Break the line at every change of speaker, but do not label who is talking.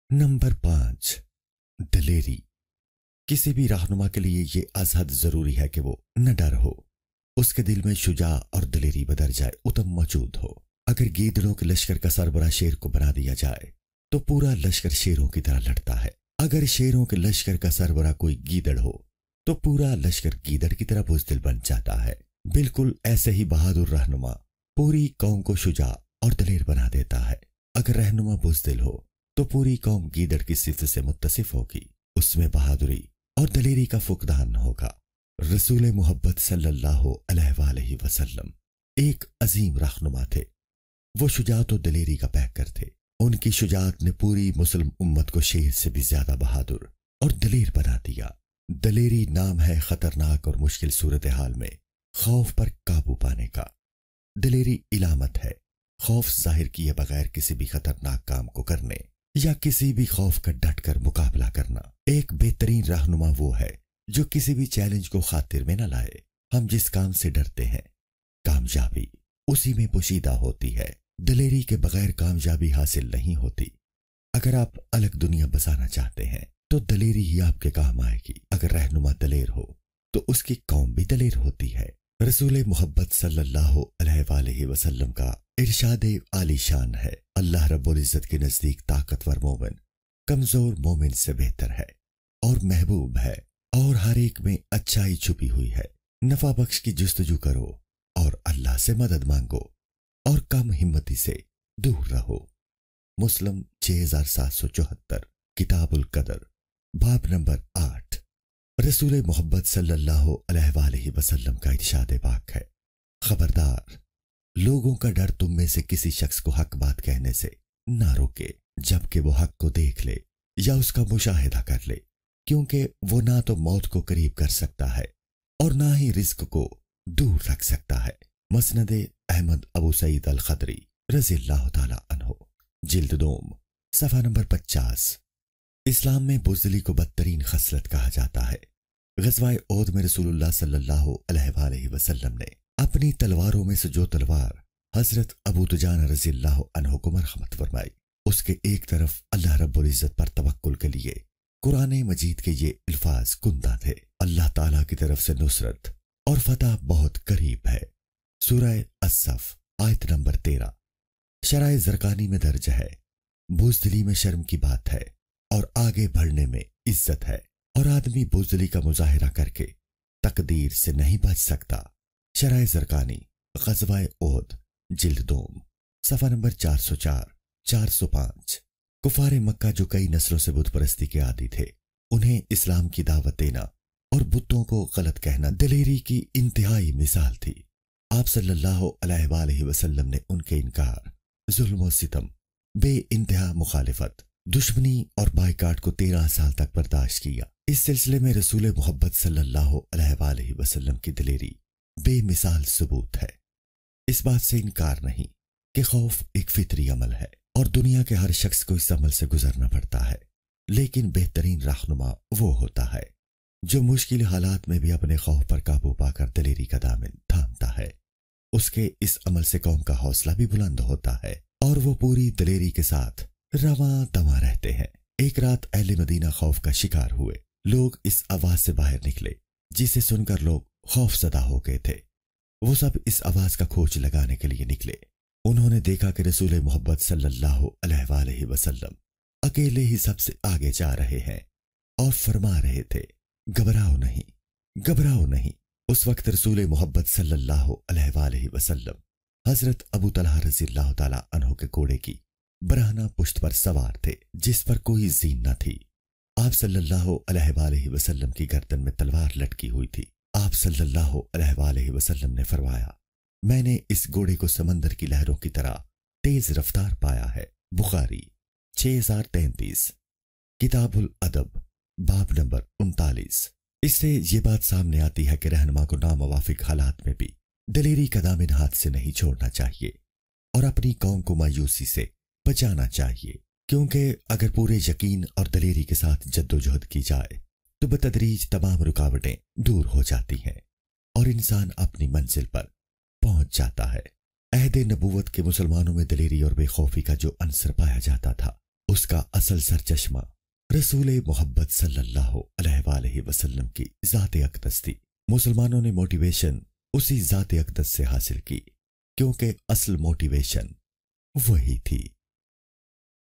Number 5, दलेरी। किसी भी रहनुमा के लिए ये अजहद जरूरी है कि वो न डर हो, उसके दिल में शुजा और दलेरी बदर जाए उतम मौजूद हो। अगर गीदड़ों के लश्कर का सरबरा शेर को बना दिया जाए तो पूरा लश्कर शेरों की तरह लड़ता है। अगर शेरों के लश्कर का सरबरा कोई गीदड़ हो तो पूरा लश्कर गीदड़ की तरह बुज़दिल बन जाता है। बिल्कुल ऐसे ही बहादुर रहनुमा पूरी कौम को शुजा और दलेर बना देता है। अगर रहनुमा बुज़दिल हो तो पूरी कौम गीदड़ की सिफत से मुत्तसिफ होगी, उसमें बहादुरी और दलेरी का फुकदान होगा। रसूल मोहब्बत सल्लल्लाहु अलैहि वसल्लम एक अजीम रहनुमा थे। वो शुजाअत और दलेरी का पैकर थे। उनकी शुजाअत ने पूरी मुस्लिम उम्मत को शेर से भी ज्यादा बहादुर और दलेर बना दिया। दलेरी नाम है खतरनाक और मुश्किल सूरत हाल में खौफ पर काबू पाने का। दलेरी इलामत है खौफ जाहिर किए बगैर किसी भी खतरनाक काम को करने या किसी भी खौफ का डट कर मुकाबला करना। एक बेहतरीन रहनुमा वो है जो किसी भी चैलेंज को खातिर में न लाए। हम जिस काम से डरते हैं कामयाबी उसी में पोशीदा होती है। दलेरी के बगैर कामयाबी हासिल नहीं होती। अगर आप अलग दुनिया बसाना चाहते हैं तो दलेरी ही आपके काम आएगी। अगर रहनुमा दलेर हो तो उसकी कौम भी दलेर होती है। रसूल मोहब्बत सल्लल्लाहु अलैहि वसल्लम का इरशाद आलीशान है, अल्लाह रब्बुल इज्जत के नजदीक ताकतवर मोमिन कमजोर मोमिन से बेहतर है और महबूब है, और हर एक में अच्छाई छुपी हुई है। नफा बख्श की जुस्तजू करो और अल्लाह से मदद मांगो और कम हिम्मती से दूर रहो। मुस्लिम 6774, किताबुल कदर, बाब नंबर 8। रसूल मोहब्बत सल्लल्लाहु अलैहि वसल्लम का इरशाद पाक है, खबरदार लोगों का डर तुम में से किसी शख्स को हक बात कहने से ना रोके जबकि वो हक को देख ले या उसका मुशाहिदा कर ले, क्योंकि वो ना तो मौत को करीब कर सकता है और ना ही रिस्क को दूर रख सकता है। मसनद अहमद अबू सईद अल खदरी रज़ियल्लाहु ताला अन्हु, जिल्द दोम, सफ़ा नंबर 50। इस्लाम में बुज़दिली को बदतरीन खसलत कहा जाता है। ग़ज़वाए ओहद में रसूलुल्लाह सल्लल्लाहु अलैहि वसल्लम ने अपनी तलवारों में से जो तलवार हजरत अबू दुजाना रज़ियल्लाहु अन्हु को मरहमत फरमाई, उसके एक तरफ अल्लाह रब्बुल इज्जत पर तवक्कुल के लिए कुरान मजीद के ये अल्फाज कुंदा थे, अल्लाह ताला की तरफ से नुसरत और फतह बहुत करीब है। सूरह अस्सफ आयत नंबर 13। शराय ज़रकानी में दर्ज है, बुज़दिली में शर्म की बात है और आगे बढ़ने में इज्जत है, और आदमी बुज़दिली का मुजाहिरा करके तकदीर से नहीं बच सकता। शराय ज़रकानी, ग़ज़वाए ओहद, जिल्द दोम, सफ़ा नंबर 404, 405। कुफारे मक्का जो कई नस्लों से बुत परस्ती के आदी थे, उन्हें इस्लाम की दावत देना और बुतों को गलत कहना दलेरी की इंतहाई मिसाल थी। आप सल्लल्लाहु अलैहि वसल्लम ने उनके इनकार, जुल्म और सितम, बे इंतहा मुखालिफत, दुश्मनी और बाइकाट को 13 साल तक बर्दाश्त किया। इस सिलसिले में रसूल मोहब्बत सल्लल्लाहु अलैहि वसल्लम की दलेरी बेमिसाल सबूत है। इस बात से इनकार नहीं कि खौफ एक फितरी अमल है और दुनिया के हर शख्स को इस अमल से गुजरना पड़ता है, लेकिन बेहतरीन रहनुमा वो होता है जो मुश्किल हालात में भी अपने खौफ पर काबू पाकर दलेरी का दामन थामता है। उसके इस अमल से कौम का हौसला भी बुलंद होता है और वो पूरी दलेरी के साथ रवां दवा रहते हैं। एक रात अहले मदीना खौफ का शिकार हुए। लोग इस आवाज से बाहर निकले जिसे सुनकर लोग खौफजदा हो गए थे। वो सब इस आवाज का खोज लगाने के लिए निकले। उन्होंने देखा कि रसूल मोहब्बत सल्लल्लाहु अलैहि वसल्लम अकेले ही सबसे आगे जा रहे हैं और फरमा रहे थे, घबराओ नहीं, घबराओ नहीं। उस वक्त रसूल मोहब्बत सल्लल्लाहु अलैहि वसल्लम हजरत अबू तलहा रज़ियल्लाहु ताला अन्हु के घोड़े की बरहना पुश्त पर सवार थे, जिस पर कोई जीन न थी। आप सल्लल्लाहु अलैहि वसल्लम की गर्दन में तलवार लटकी हुई थी। आप सल्लल्लाहु अलैहि वसल्लम ने फरमाया, मैंने इस घोड़े को समंदर की लहरों की तरह तेज रफ्तार पाया है। बुखारी 6033, किताबुल अदब, बाब नंबर 39। इससे ये बात सामने आती है कि रहनुमा को नामुवाफिक हालात में भी दलेरी का दामन हाथ से नहीं छोड़ना चाहिए और अपनी कौम को मायूसी से बचाना चाहिए, क्योंकि अगर पूरे यकीन और दलेरी के साथ जद्दोजहद की जाए तो बतदरीज तमाम रुकावटें दूर हो जाती हैं और इंसान अपनी मंजिल पर पहुंच जाता है। अहद नबूवत के मुसलमानों में दलेरी और बेखौफी का जो अंसर पाया जाता था, اس کا اصل سرچشمہ رسول محبت صلی اللہ علیہ وآلہ وسلم کی ذات اقدس تھی۔ مسلمانوں نے موٹیویشن اسی ذات اقدس سے حاصل کی، کیونکہ اصل موٹیویشن وہی تھی۔